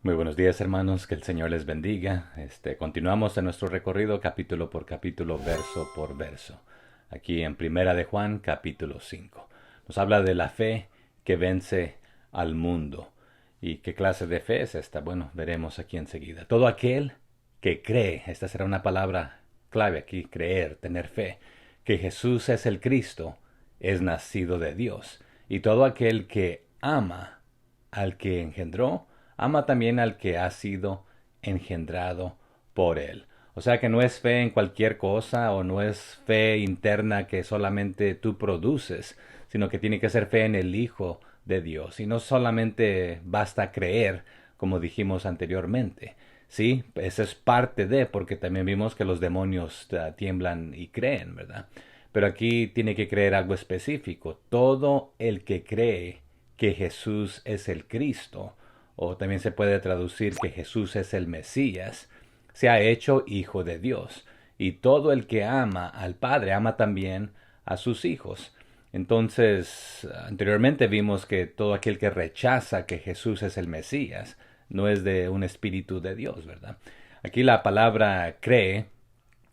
Muy buenos días, hermanos, que el Señor les bendiga. Continuamos en nuestro recorrido capítulo por capítulo, verso por verso. Aquí en Primera de Juan, capítulo 5. Nos habla de la fe que vence al mundo. ¿Y qué clase de fe es esta? Bueno, veremos aquí enseguida. Todo aquel que cree, esta será una palabra clave aquí, creer, tener fe, que Jesús es el Cristo, es nacido de Dios. Y todo aquel que ama al que engendró, ama también al que ha sido engendrado por él. O sea que no es fe en cualquier cosa o no es fe interna que solamente tú produces, sino que tiene que ser fe en el Hijo de Dios. Y no solamente basta creer, como dijimos anteriormente. Sí, esa es parte de, porque también vimos que los demonios tiemblan y creen, ¿verdad? Pero aquí tiene que creer algo específico. Todo el que cree que Jesús es el Cristo, o también se puede traducir que Jesús es el Mesías, se ha hecho hijo de Dios. Y todo el que ama al Padre ama también a sus hijos. Entonces, anteriormente vimos que todo aquel que rechaza que Jesús es el Mesías no es de un espíritu de Dios, ¿verdad? Aquí la palabra cree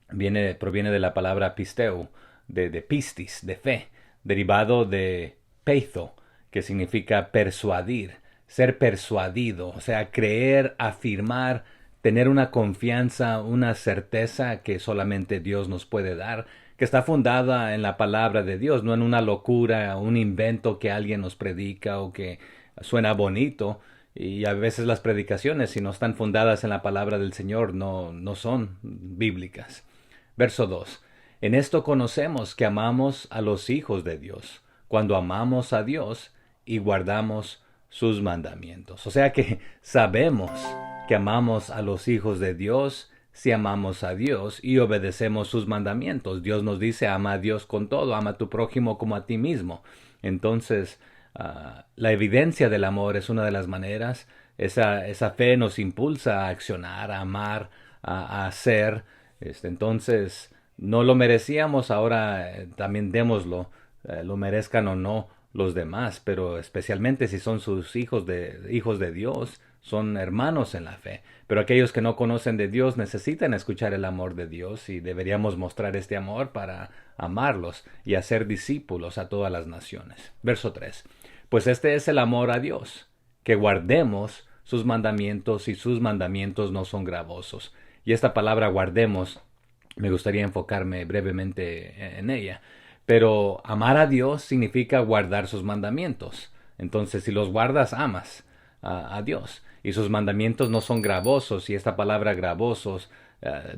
proviene de la palabra pisteu, de pistis, de fe, derivado de peitho, que significa persuadir, ser persuadido, o sea, creer, afirmar, tener una confianza, una certeza que solamente Dios nos puede dar, que está fundada en la palabra de Dios, no en una locura, un invento que alguien nos predica o que suena bonito. Y a veces las predicaciones, si no están fundadas en la palabra del Señor, no son bíblicas. Verso 2. En esto conocemos que amamos a los hijos de Dios, cuando amamos a Dios y guardamos sus mandamientos. O sea que sabemos que amamos a los hijos de Dios si amamos a Dios y obedecemos sus mandamientos. Dios nos dice, ama a Dios con todo, ama a tu prójimo como a ti mismo. Entonces, la evidencia del amor es una de las maneras. Esa fe nos impulsa a accionar, a amar, a hacer. Entonces, no lo merecíamos, ahora también démoslo, lo merezcan o no los demás, pero especialmente si son sus hijos de Dios, son hermanos en la fe. Pero aquellos que no conocen de Dios necesitan escuchar el amor de Dios y deberíamos mostrar este amor para amarlos y hacer discípulos a todas las naciones. Verso 3. Pues este es el amor a Dios, que guardemos sus mandamientos y sus mandamientos no son gravosos. Y esta palabra guardemos, me gustaría enfocarme brevemente en ella. Pero amar a Dios significa guardar sus mandamientos. Entonces, si los guardas, amas a Dios. Y sus mandamientos no son gravosos. Y esta palabra gravosos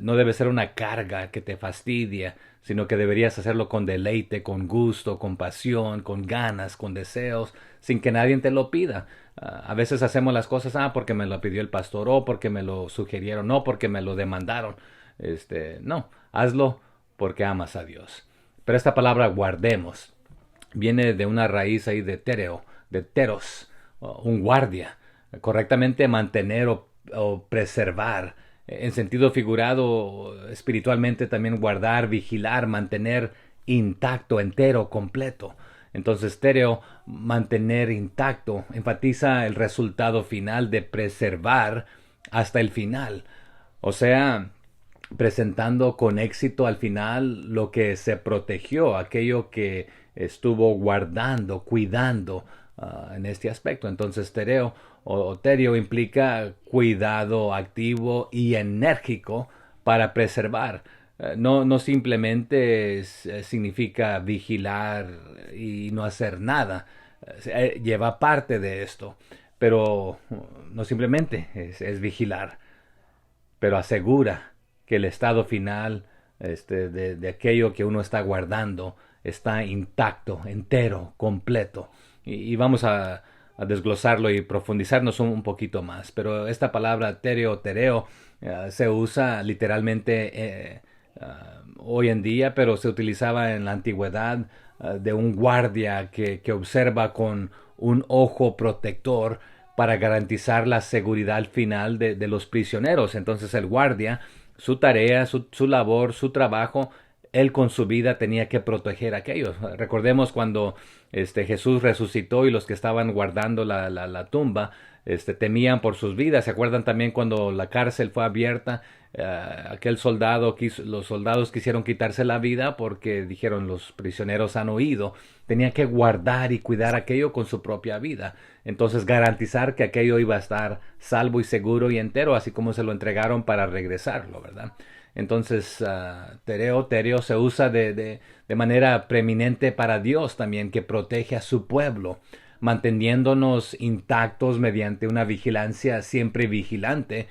no debe ser una carga que te fastidia, sino que deberías hacerlo con deleite, con gusto, con pasión, con ganas, con deseos, sin que nadie te lo pida. A veces hacemos las cosas, porque me lo pidió el pastor, o porque me lo sugirieron, o porque me lo demandaron. No, hazlo porque amas a Dios. Pero esta palabra guardemos viene de una raíz ahí de tereo, de teros, un guardia. Correctamente mantener o preservar. En sentido figurado, espiritualmente también guardar, vigilar, mantener intacto, entero, completo. Entonces, tereo, mantener intacto, enfatiza el resultado final de preservar hasta el final. O sea, presentando con éxito al final lo que se protegió, aquello que estuvo guardando, cuidando en este aspecto. Entonces, tereo o terio implica cuidado activo y enérgico para preservar. No simplemente significa vigilar y no hacer nada. Lleva parte de esto, pero no simplemente es vigilar, pero asegura que el estado final de aquello que uno está guardando está intacto, entero, completo. Y vamos a desglosarlo y profundizarnos un poquito más. Pero esta palabra tereo, se usa literalmente hoy en día, pero se utilizaba en la antigüedad de un guardia que observa con un ojo protector para garantizar la seguridad final de los prisioneros. Entonces el guardia, su tarea, su labor, su trabajo, él con su vida tenía que proteger a aquellos. Recordemos cuando Jesús resucitó y los que estaban guardando la tumba temían por sus vidas. ¿Se acuerdan también cuando la cárcel fue abierta? Los soldados quisieron quitarse la vida porque dijeron los prisioneros han huido. Tenían que guardar y cuidar aquello con su propia vida. Entonces garantizar que aquello iba a estar salvo y seguro y entero, así como se lo entregaron para regresarlo, ¿verdad? Entonces, terio se usa de manera preeminente para Dios también, que protege a su pueblo, manteniéndonos intactos mediante una vigilancia siempre vigilante,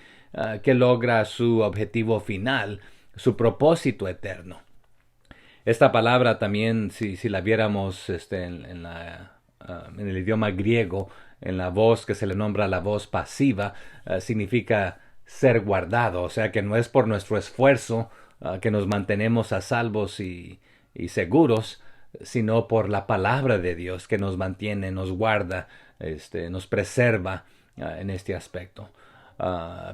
que logra su objetivo final, su propósito eterno. Esta palabra también, si la viéramos en el idioma griego, en la voz que se le nombra la voz pasiva, significa ser guardado. O sea que no es por nuestro esfuerzo que nos mantenemos a salvos y seguros, sino por la palabra de Dios que nos mantiene, nos guarda, nos preserva en este aspecto.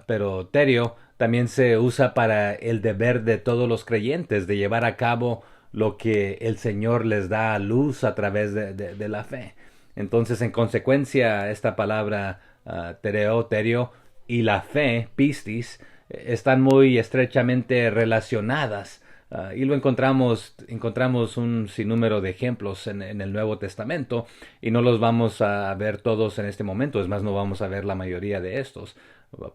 Pero terio también se usa para el deber de todos los creyentes de llevar a cabo lo que el Señor les da a luz a través de la fe. Entonces, en consecuencia, esta palabra terio, y la fe, pistis, están muy estrechamente relacionadas. Y lo encontramos un sinnúmero de ejemplos en el Nuevo Testamento, y no los vamos a ver todos en este momento. Es más, no vamos a ver la mayoría de estos,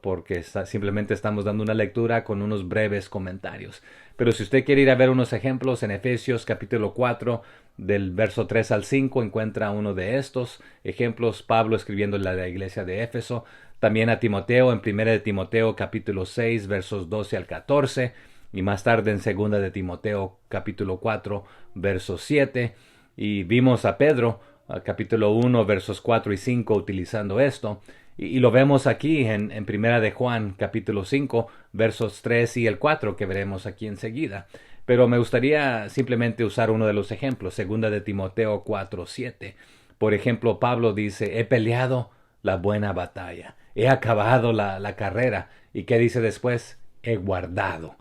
porque simplemente estamos dando una lectura con unos breves comentarios. Pero si usted quiere ir a ver unos ejemplos, en Efesios capítulo 4, del verso 3 al 5, encuentra uno de estos ejemplos, Pablo escribiéndole a la iglesia de Éfeso. También a Timoteo, en 1 de Timoteo capítulo 6, versos 12 al 14, y más tarde en 2 de Timoteo capítulo 4, verso 7. Y vimos a Pedro, capítulo 1, versos 4 y 5, utilizando esto. Y lo vemos aquí en 1 de Juan, capítulo 5, versos 3 y el 4, que veremos aquí enseguida. Pero me gustaría simplemente usar uno de los ejemplos, 2 de Timoteo 4, 7. Por ejemplo, Pablo dice, he peleado la buena batalla, he acabado la carrera. ¿Y qué dice después? He guardado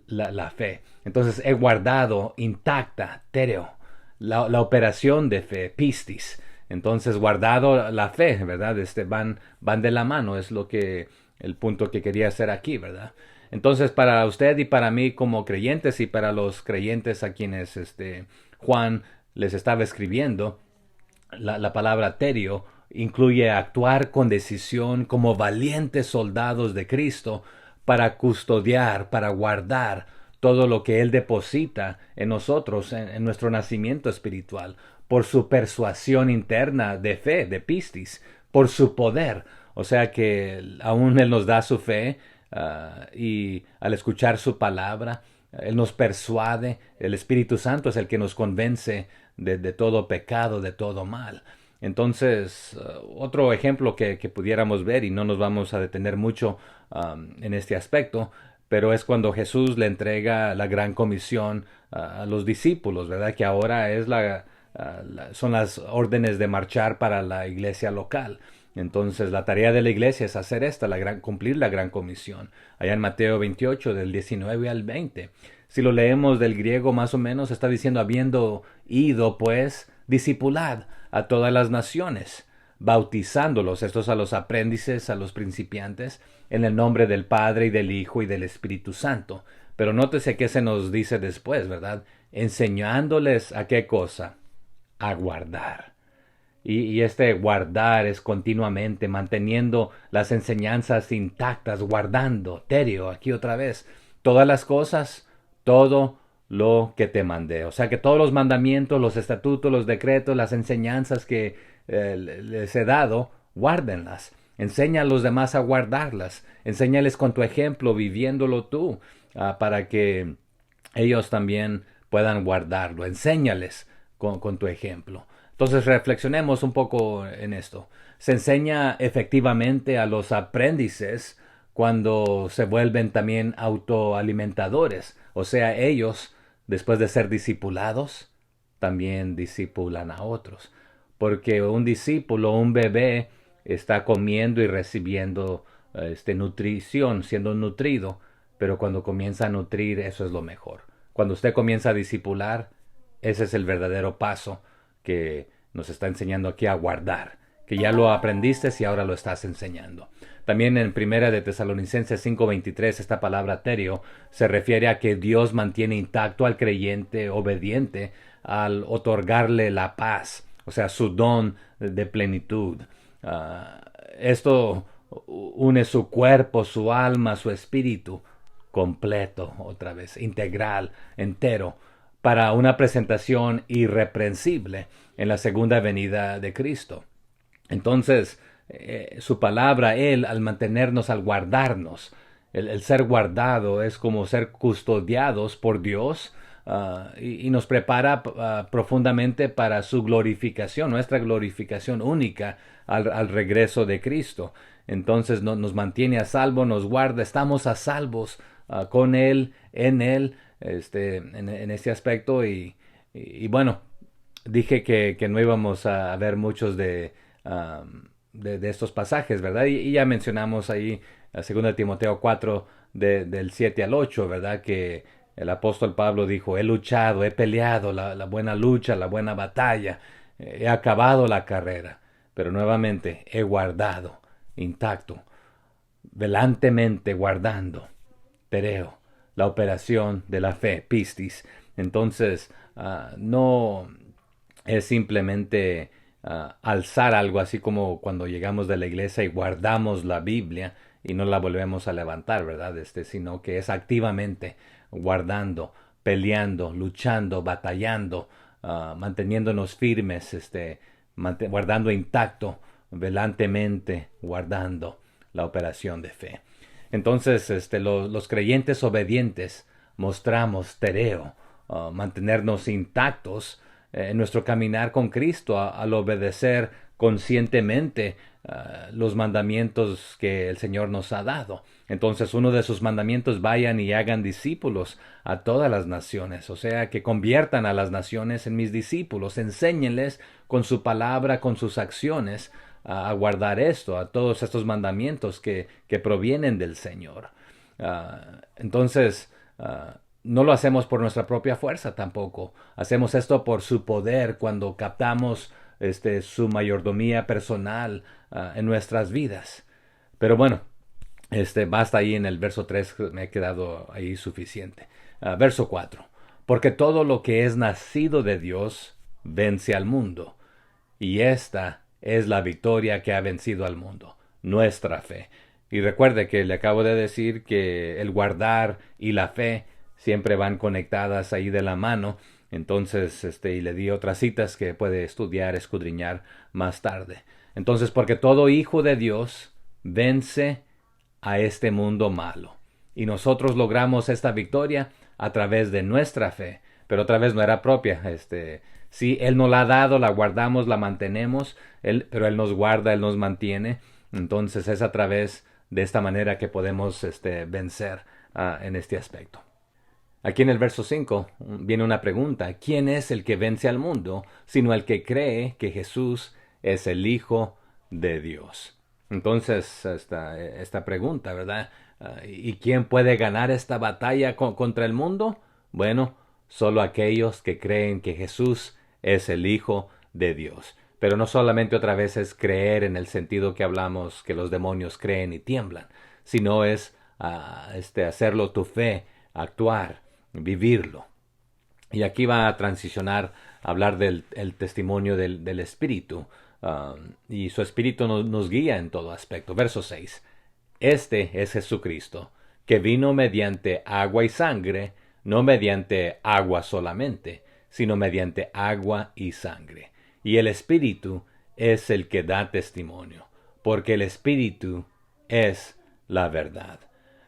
la fe. Entonces, he guardado intacta, tereo, la operación de fe, pistis. Entonces, guardado la fe, ¿verdad? Van de la mano, es el punto que quería hacer aquí, ¿verdad? Entonces, para usted y para mí como creyentes, y para los creyentes a quienes Juan les estaba escribiendo, la palabra terio incluye actuar con decisión como valientes soldados de Cristo para custodiar, para guardar todo lo que Él deposita en nosotros, en nuestro nacimiento espiritual, por su persuasión interna de fe, de pistis, por su poder. O sea que aún Él nos da su fe, y al escuchar su palabra, Él nos persuade. El Espíritu Santo es el que nos convence de todo pecado, de todo mal. Entonces, otro ejemplo que pudiéramos ver, y no nos vamos a detener mucho en este aspecto, pero es cuando Jesús le entrega la gran comisión a los discípulos, ¿verdad? Que ahora son las órdenes de marchar para la iglesia local. Entonces, la tarea de la iglesia es hacer cumplir la gran comisión. Allá en Mateo 28, del 19 al 20. Si lo leemos del griego, más o menos está diciendo, habiendo ido, pues, discipulad a todas las naciones, bautizándolos, estos a los aprendices, a los principiantes, en el nombre del Padre y del Hijo y del Espíritu Santo. Pero nótese qué se nos dice después, ¿verdad? Enseñándoles a qué cosa, a guardar. Y este guardar es continuamente manteniendo las enseñanzas intactas, guardando, terio, aquí otra vez, todas las cosas, todo lo que te mandé. O sea que todos los mandamientos, los estatutos, los decretos, las enseñanzas que les he dado, guárdenlas. Enseña a los demás a guardarlas. Enséñales con tu ejemplo, viviéndolo tú, para que ellos también puedan guardarlo. Enséñales con tu ejemplo. Entonces reflexionemos un poco en esto. Se enseña efectivamente a los aprendices cuando se vuelven también autoalimentadores. O sea, ellos, después de ser discipulados, también discipulan a otros. Porque un discípulo, un bebé, está comiendo y recibiendo nutrición, siendo nutrido. Pero cuando comienza a nutrir, eso es lo mejor. Cuando usted comienza a discipular, ese es el verdadero paso que nos está enseñando aquí a guardar. que ya lo aprendiste y ahora lo estás enseñando. También en Primera de Tesalonicenses 5:23 esta palabra terio se refiere a que Dios mantiene intacto al creyente obediente al otorgarle la paz, o sea, su don de plenitud. Esto une su cuerpo, su alma, su espíritu completo, otra vez, integral, entero, para una presentación irreprensible en la segunda venida de Cristo. Entonces, su palabra, Él, al mantenernos, al guardarnos, el ser guardado es como ser custodiados por Dios, y nos prepara profundamente para su glorificación, nuestra glorificación única al regreso de Cristo. Entonces nos mantiene a salvo, nos guarda, estamos a salvos con Él, en Él, en este aspecto. Y bueno, dije que no íbamos a ver muchos de estos pasajes, ¿verdad? Y ya mencionamos ahí, 2 Timoteo 4, del 7 al 8, ¿verdad? Que el apóstol Pablo dijo, he luchado, he peleado la buena lucha, la buena batalla, he acabado la carrera, pero nuevamente he guardado intacto, velantemente guardando, tereo, la operación de la fe, pistis. Entonces, no es simplemente alzar algo así como cuando llegamos de la iglesia y guardamos la Biblia y no la volvemos a levantar, ¿verdad? Sino que es activamente guardando, peleando, luchando, batallando, manteniéndonos firmes, guardando intacto, velantemente guardando la operación de fe. Entonces, los creyentes obedientes mostramos tereo, mantenernos intactos en nuestro caminar con Cristo al obedecer conscientemente los mandamientos que el Señor nos ha dado. Entonces uno de sus mandamientos, vayan y hagan discípulos a todas las naciones, o sea, que conviertan a las naciones en mis discípulos, enséñenles con su palabra, con sus acciones, a guardar esto, a todos estos mandamientos que provienen del Señor. Entonces, no lo hacemos por nuestra propia fuerza tampoco. Hacemos esto por su poder cuando captamos su mayordomía personal en nuestras vidas. Pero bueno, basta ahí en el verso 3, me he quedado ahí suficiente. Verso 4. Porque todo lo que es nacido de Dios vence al mundo. Y esta es la victoria que ha vencido al mundo, nuestra fe. Y recuerde que le acabo de decir que el guardar y la fe siempre van conectadas ahí de la mano. Entonces, y le di otras citas que puede estudiar, escudriñar más tarde. Entonces, porque todo hijo de Dios vence a este mundo malo. Y nosotros logramos esta victoria a través de nuestra fe. Pero otra vez no era propia. Sí, Él nos la ha dado, la guardamos, la mantenemos, pero Él nos guarda, Él nos mantiene. Entonces es a través de esta manera que podemos vencer en este aspecto. Aquí en el verso 5 viene una pregunta. ¿Quién es el que vence al mundo, sino el que cree que Jesús es el Hijo de Dios? Entonces, esta pregunta, ¿verdad? ¿Y quién puede ganar esta batalla contra el mundo? Bueno, solo aquellos que creen que Jesús es el Hijo de Dios. Pero no solamente otra vez es creer en el sentido que hablamos que los demonios creen y tiemblan, sino es hacerlo tu fe, actuar, vivirlo. Y aquí va a transicionar a hablar del testimonio del Espíritu. Y su Espíritu nos guía en todo aspecto. Verso 6. Este es Jesucristo, que vino mediante agua y sangre, no mediante agua solamente, sino mediante agua y sangre. Y el Espíritu es el que da testimonio, porque el Espíritu es la verdad.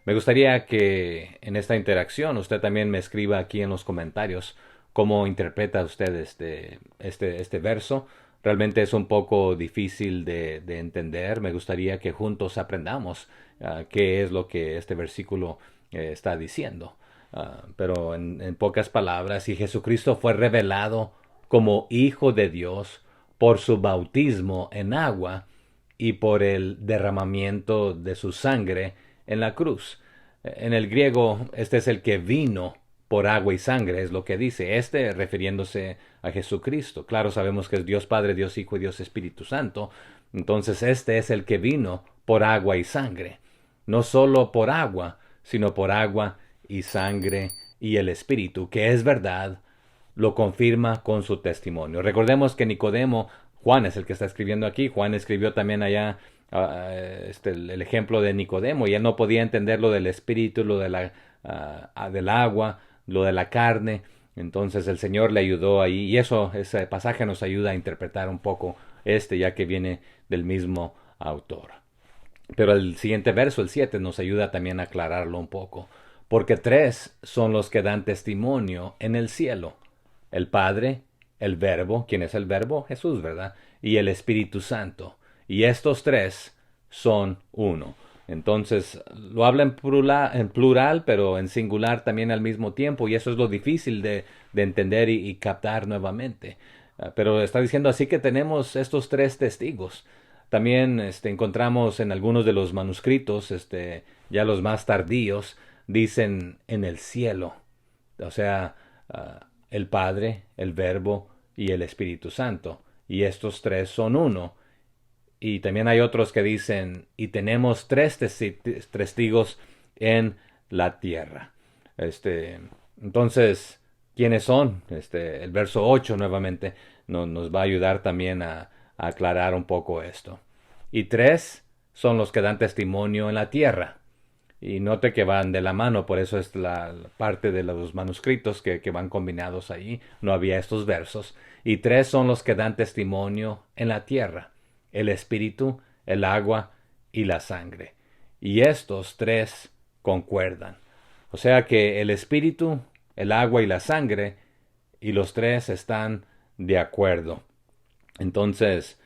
Me gustaría que en esta interacción usted también me escriba aquí en los comentarios cómo interpreta usted este verso. Realmente es un poco difícil de entender. Me gustaría que juntos aprendamos qué es lo que este versículo está diciendo. Pero en pocas palabras, si Jesucristo fue revelado como Hijo de Dios por su bautismo en agua y por el derramamiento de su sangre en la cruz. En el griego, este es el que vino por agua y sangre, es lo que dice, refiriéndose a Jesucristo. Claro, sabemos que es Dios Padre, Dios Hijo y Dios Espíritu Santo, Entonces este es el que vino por agua y sangre. No solo por agua, sino por agua y sangre y el Espíritu, que es verdad, lo confirma con su testimonio. Recordemos que Nicodemo, Juan es el que está escribiendo aquí, Juan escribió también allá el ejemplo de Nicodemo, y él no podía entender lo del Espíritu, lo de del agua, lo de la carne. Entonces el Señor le ayudó ahí, y ese pasaje nos ayuda a interpretar un poco ya que viene del mismo autor. Pero el siguiente verso, el 7, nos ayuda también a aclararlo un poco. Porque tres son los que dan testimonio en el cielo: el Padre, el Verbo, ¿quién es el Verbo? Jesús, ¿verdad? Y el Espíritu Santo. Y estos tres son uno. Entonces, lo habla en plural, pero en singular también al mismo tiempo, y eso es lo difícil de entender y captar nuevamente. Pero está diciendo así que tenemos estos tres testigos. También encontramos en algunos de los manuscritos, ya los más tardíos, dicen en el cielo. O sea, el Padre, el Verbo y el Espíritu Santo. Y estos tres son uno. Y también hay otros que dicen, y tenemos tres testigos en la tierra. Entonces, ¿quiénes son? El verso 8 nuevamente nos va a ayudar también a aclarar un poco esto. Y tres son los que dan testimonio en la tierra. Y note que van de la mano, por eso es la parte de los manuscritos que van combinados ahí. No había estos versos. Y tres son los que dan testimonio en la tierra: el Espíritu, el agua y la sangre. Y estos tres concuerdan. O sea que el Espíritu, el agua y la sangre, y los tres están de acuerdo. Entonces,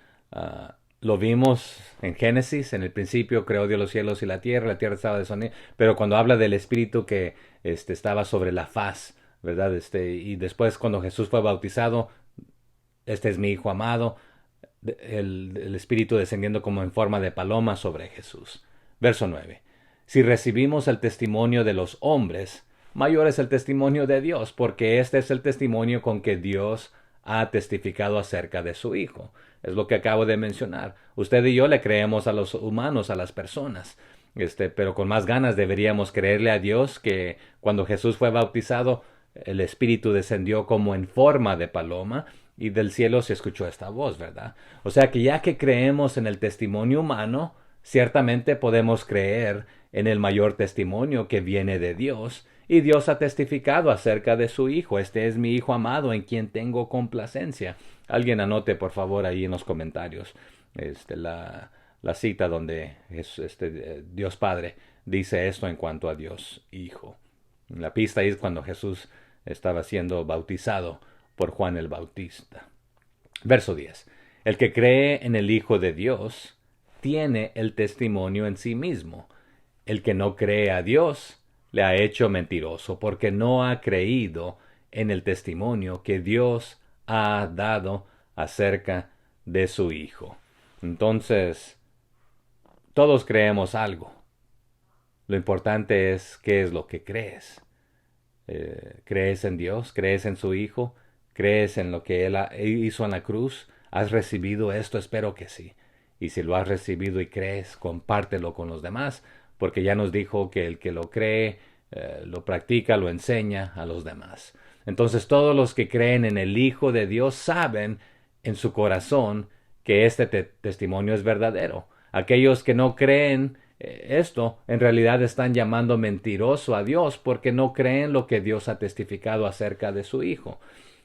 lo vimos en Génesis: en el principio creó Dios los cielos y la tierra estaba desonida, pero cuando habla del Espíritu que estaba sobre la faz, ¿verdad? Y después cuando Jesús fue bautizado, este es mi Hijo amado, el Espíritu descendiendo como en forma de paloma sobre Jesús. Verso 9. Si recibimos el testimonio de los hombres, mayor es el testimonio de Dios, porque este es el testimonio con que Dios ha testificado acerca de su Hijo. Es lo que acabo de mencionar. Usted y yo le creemos a los humanos, a las personas, pero con más ganas deberíamos creerle a Dios, que cuando Jesús fue bautizado, el Espíritu descendió como en forma de paloma, y del cielo se escuchó esta voz, ¿verdad? O sea que ya que creemos en el testimonio humano, ciertamente podemos creer en el mayor testimonio que viene de Dios, y Dios ha testificado acerca de su Hijo: este es mi Hijo amado en quien tengo complacencia. Alguien anote por favor ahí en los comentarios la cita donde Dios Padre dice esto en cuanto a Dios Hijo. La pista es cuando Jesús estaba siendo bautizado por Juan el Bautista. Verso 10. El que cree en el Hijo de Dios tiene el testimonio en sí mismo. El que no cree a Dios le ha hecho mentiroso, porque no ha creído en el testimonio que Dios ha dado acerca de su Hijo. Entonces, todos creemos algo. Lo importante es qué es lo que crees. ¿Crees en Dios? ¿Crees en su Hijo? ¿Crees en lo que Él hizo en la cruz? ¿Has recibido esto? Espero que sí. Y si lo has recibido y crees, compártelo con los demás, porque ya nos dijo que el que lo cree, lo practica, lo enseña a los demás. Entonces todos los que creen en el Hijo de Dios saben en su corazón que este testimonio es verdadero. Aquellos que no creen esto, en realidad están llamando mentiroso a Dios, porque no creen lo que Dios ha testificado acerca de su Hijo.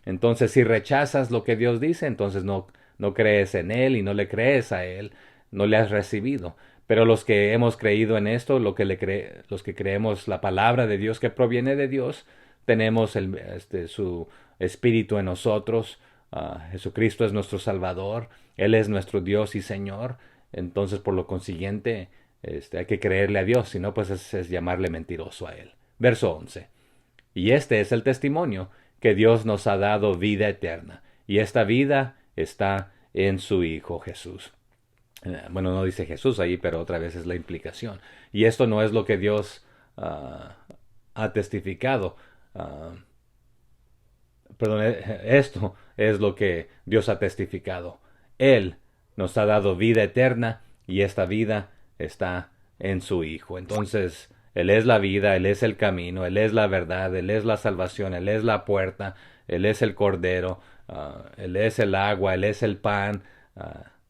Entonces, si rechazas lo que Dios dice, entonces no crees en Él y no le crees a Él, no le has recibido. Pero los que hemos creído en esto, los que creemos la palabra de Dios que proviene de Dios, tenemos su Espíritu en nosotros. Jesucristo es nuestro Salvador, Él es nuestro Dios y Señor. Entonces, por lo consiguiente, hay que creerle a Dios, si no, pues es llamarle mentiroso a Él. Verso 11. Y este es el testimonio, que Dios nos ha dado vida eterna, y esta vida está en su Hijo Jesús. Bueno, no dice Jesús ahí, pero otra vez es la implicación. Y esto no es lo que Dios ha testificado. Perdón, esto es lo que Dios ha testificado. Él nos ha dado vida eterna y esta vida está en su Hijo. Entonces, Él es la vida, Él es el camino, Él es la verdad, Él es la salvación, Él es la puerta, Él es el cordero, Él es el agua, Él es el pan,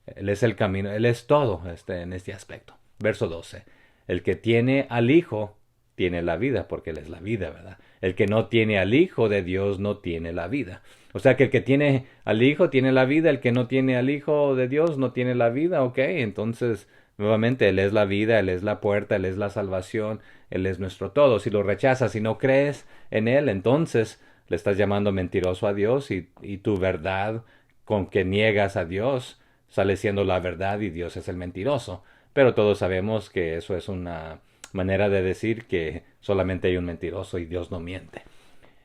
Él es el camino, Él es todo en este aspecto. Verso 12. El que tiene al Hijo tiene la vida, porque Él es la vida, ¿verdad? El que no tiene al Hijo de Dios no tiene la vida. O sea que el que tiene al Hijo tiene la vida, el que no tiene al Hijo de Dios no tiene la vida, ¿ok? Entonces, nuevamente, Él es la vida, Él es la puerta, Él es la salvación, Él es nuestro todo. Si lo rechazas y no crees en Él, entonces le estás llamando mentiroso a Dios y tu verdad con que niegas a Dios sale siendo la verdad y Dios es el mentiroso. Pero todos sabemos que eso es una manera de decir que solamente hay un mentiroso y Dios no miente.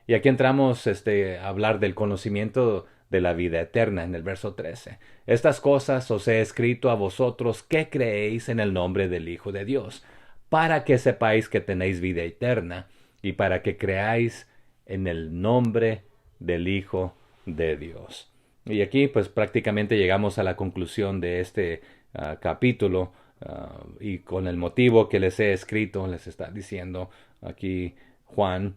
Y aquí entramos a hablar del conocimiento de la vida eterna en el verso 13. Estas cosas os he escrito a vosotros que creéis en el nombre del Hijo de Dios, para que sepáis que tenéis vida eterna y para que creáis en el nombre del Hijo de Dios. Y aquí pues prácticamente llegamos a la conclusión de este capítulo y con el motivo que les he escrito, les está diciendo aquí Juan,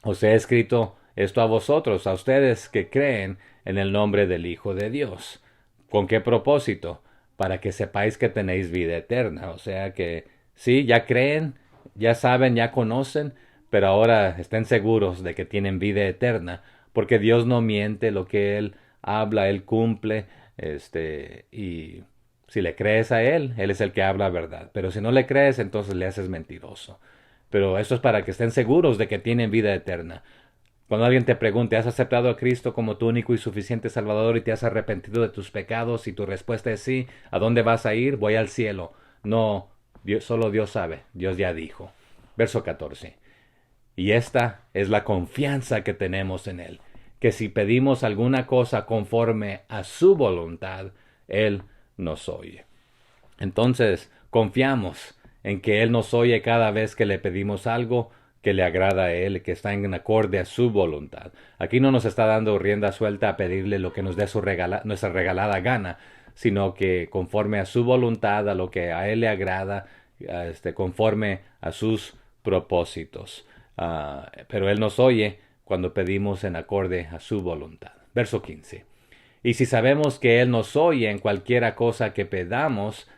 os he escrito esto a vosotros, a ustedes que creen en el nombre del Hijo de Dios. ¿Con qué propósito? Para que sepáis que tenéis vida eterna. O sea que sí, ya creen, ya saben, ya conocen, pero ahora estén seguros de que tienen vida eterna, porque Dios no miente, lo que Él habla, Él cumple, y si le crees a Él, Él es el que habla verdad. Pero si no le crees, entonces le haces mentiroso. Pero esto es para que estén seguros de que tienen vida eterna. Cuando alguien te pregunte, ¿has aceptado a Cristo como tu único y suficiente Salvador y te has arrepentido de tus pecados? Y tu respuesta es sí, ¿a dónde vas a ir? Voy al cielo. No, solo Dios sabe, Dios ya dijo. Verso 14. Y esta es la confianza que tenemos en Él, que si pedimos alguna cosa conforme a su voluntad, Él nos oye. Entonces, confiamos en que Él nos oye cada vez que le pedimos algo que le agrada a Él, que está en acorde a su voluntad. Aquí no nos está dando rienda suelta a pedirle lo que nos dé nuestra regalada gana, sino que conforme a su voluntad, a lo que a Él le agrada, conforme a sus propósitos. Pero Él nos oye cuando pedimos en acorde a su voluntad. Verso 15. Y si sabemos que Él nos oye en cualquiera cosa que pedamos,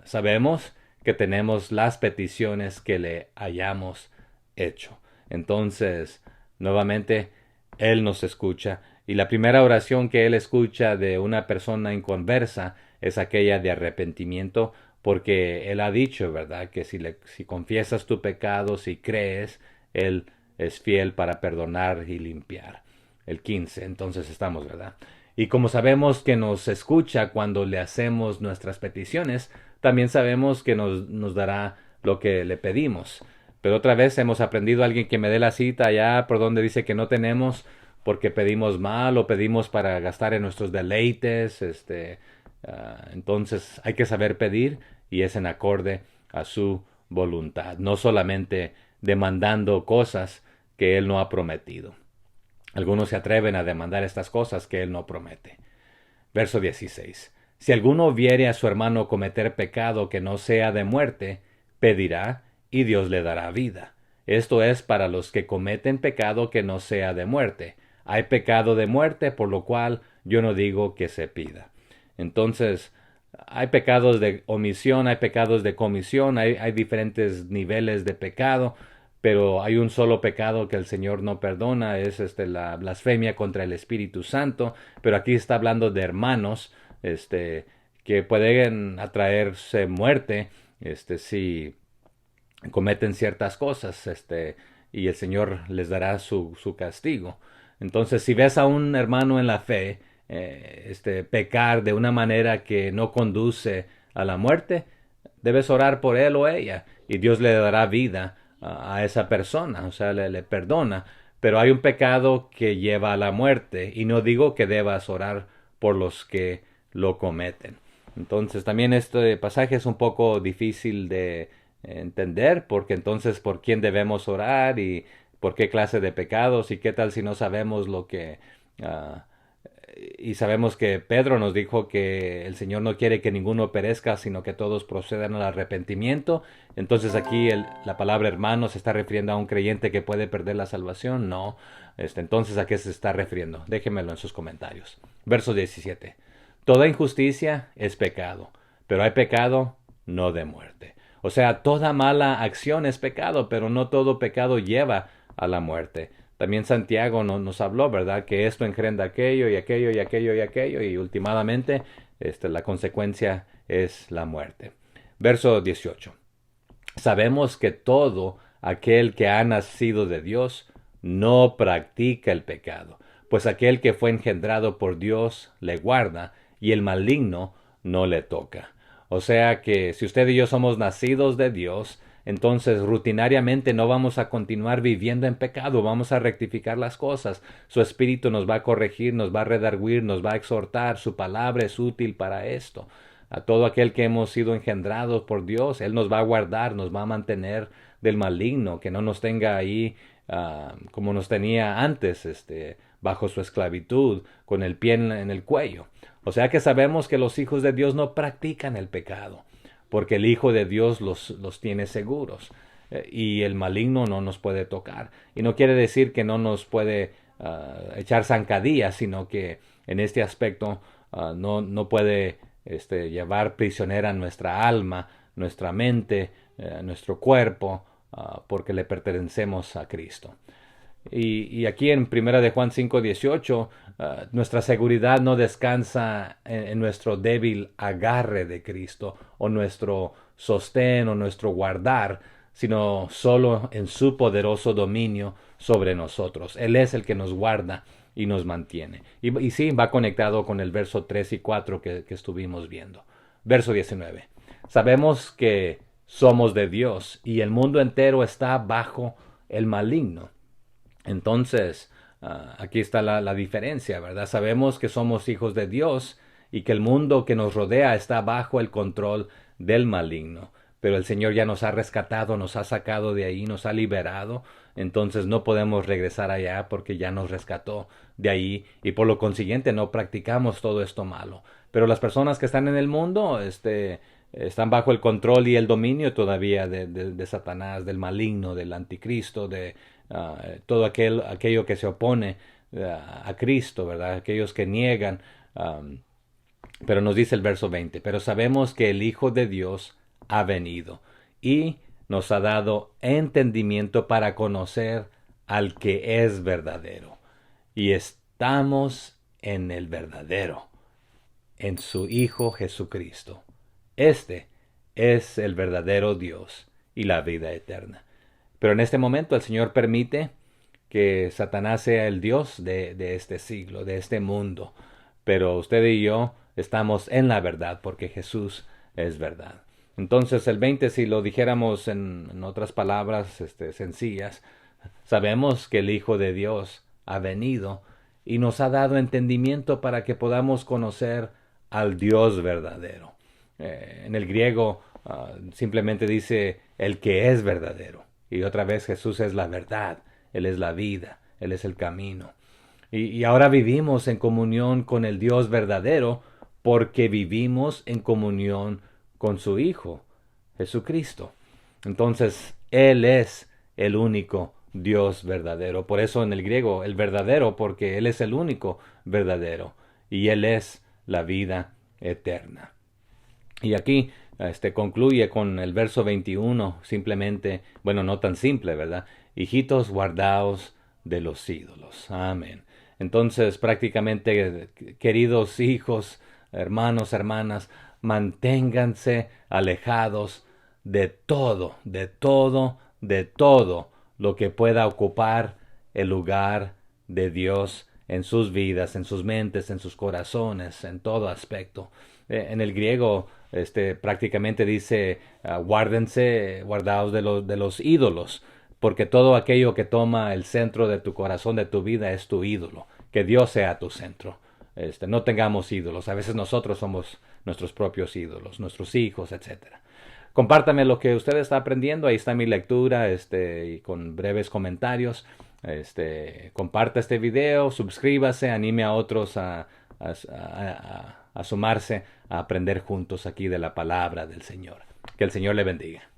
sabemos que tenemos las peticiones que le hayamos hecho. Entonces, nuevamente, Él nos escucha. Y la primera oración que Él escucha de una persona inconversa es aquella de arrepentimiento, porque Él ha dicho, ¿verdad?, que si confiesas tu pecado, si crees, Él es fiel para perdonar y limpiar. El 15, entonces estamos, ¿verdad? Y como sabemos que nos escucha cuando le hacemos nuestras peticiones, también sabemos que nos dará lo que le pedimos. Pero otra vez hemos aprendido a alguien que me dé la cita allá por donde dice que no tenemos porque pedimos mal o pedimos para gastar en nuestros deleites. Entonces hay que saber pedir y es en acorde a su voluntad, no solamente demandando cosas que Él no ha prometido. Algunos se atreven a demandar estas cosas que Él no promete. Verso 16. Si alguno viere a su hermano cometer pecado que no sea de muerte, pedirá y Dios le dará vida. Esto es para los que cometen pecado que no sea de muerte. Hay pecado de muerte, por lo cual yo no digo que se pida. Entonces, hay pecados de omisión, hay pecados de comisión, hay diferentes niveles de pecado, pero hay un solo pecado que el Señor no perdona, es la blasfemia contra el Espíritu Santo, pero aquí está hablando de hermanos, que pueden atraerse muerte, si cometen ciertas cosas, y el Señor les dará su castigo. Entonces, si ves a un hermano en la fe, pecar de una manera que no conduce a la muerte, debes orar por él o ella, y Dios le dará vida a esa persona, o sea, le perdona. Pero hay un pecado que lleva a la muerte, y no digo que debas orar por los que lo cometen. Entonces, también este pasaje es un poco difícil de entender, porque entonces, ¿por quién debemos orar y por qué clase de pecados? ¿Y qué tal si no sabemos lo que Y sabemos que Pedro nos dijo que el Señor no quiere que ninguno perezca, sino que todos procedan al arrepentimiento. Entonces aquí la palabra hermano se está refiriendo a un creyente que puede perder la salvación. No. Entonces, ¿a qué se está refiriendo? Déjenmelo en sus comentarios. Verso 17. Toda injusticia es pecado, pero hay pecado no de muerte. O sea, toda mala acción es pecado, pero no todo pecado lleva a la muerte. También Santiago nos habló, ¿verdad? Que esto engendra aquello y aquello y aquello y aquello y últimamente la consecuencia es la muerte. Verso 18. Sabemos que todo aquel que ha nacido de Dios no practica el pecado, pues aquel que fue engendrado por Dios le guarda y el maligno no le toca. O sea que si usted y yo somos nacidos de Dios, entonces rutinariamente no vamos a continuar viviendo en pecado, vamos a rectificar las cosas. Su espíritu nos va a corregir, nos va a redarguir, nos va a exhortar, su palabra es útil para esto. A todo aquel que hemos sido engendrados por Dios, Él nos va a guardar, nos va a mantener del maligno, que no nos tenga ahí como nos tenía antes, bajo su esclavitud, con el pie en el cuello. O sea que sabemos que los hijos de Dios no practican el pecado, porque el Hijo de Dios los tiene seguros. Y el maligno no nos puede tocar. Y no quiere decir que no nos puede echar zancadillas, sino que en este aspecto no puede llevar prisionera nuestra alma, nuestra mente, nuestro cuerpo, porque le pertenecemos a Cristo. Y aquí en 1 de Juan 5:18, nuestra seguridad no descansa en nuestro débil agarre de Cristo, o nuestro sostén, o nuestro guardar, sino solo en su poderoso dominio sobre nosotros. Él es el que nos guarda y nos mantiene. Y sí, va conectado con el verso 3 y 4 que estuvimos viendo. Verso 19. Sabemos que somos de Dios y el mundo entero está bajo el maligno. Entonces, aquí está la diferencia, ¿verdad? Sabemos que somos hijos de Dios y que el mundo que nos rodea está bajo el control del maligno. Pero el Señor ya nos ha rescatado, nos ha sacado de ahí, nos ha liberado. Entonces no podemos regresar allá porque ya nos rescató de ahí y por lo consiguiente no practicamos todo esto malo. Pero las personas que están en el mundo, están bajo el control y el dominio todavía de Satanás, del maligno, del anticristo, de todo aquello que se opone a Cristo, ¿verdad? Aquellos que niegan. Pero nos dice el verso 20, pero sabemos que el Hijo de Dios ha venido y nos ha dado entendimiento para conocer al que es verdadero. Y estamos en el verdadero, en su Hijo Jesucristo. Este es el verdadero Dios y la vida eterna. Pero en este momento el Señor permite que Satanás sea el Dios de este siglo, de este mundo. Pero usted y yo estamos en la verdad porque Jesús es verdad. Entonces el 20, si lo dijéramos en otras palabras sencillas, sabemos que el Hijo de Dios ha venido y nos ha dado entendimiento para que podamos conocer al Dios verdadero. En el griego simplemente dice el que es verdadero. Y otra vez Jesús es la verdad, Él es la vida, Él es el camino. Y ahora vivimos en comunión con el Dios verdadero porque vivimos en comunión con su Hijo, Jesucristo. Entonces, Él es el único Dios verdadero. Por eso en el griego, el verdadero, porque Él es el único verdadero. Y Él es la vida eterna. Y aquí concluye con el verso 21, simplemente, bueno, no tan simple, ¿verdad? Hijitos, guardaos de los ídolos. Amén. Entonces, prácticamente, queridos hijos, hermanos, hermanas, manténganse alejados de todo, de todo, de todo lo que pueda ocupar el lugar de Dios en sus vidas, en sus mentes, en sus corazones, en todo aspecto. En el griego, prácticamente dice, guárdense, guardaos de los ídolos, porque todo aquello que toma el centro de tu corazón, de tu vida, es tu ídolo. Que Dios sea tu centro. No tengamos ídolos. A veces nosotros somos nuestros propios ídolos, nuestros hijos, etcétera. Compártame lo que usted está aprendiendo. Ahí está mi lectura, y con breves comentarios. Comparta este video, suscríbase, anime a otros a asomarse a aprender juntos aquí de la palabra del Señor. Que el Señor le bendiga.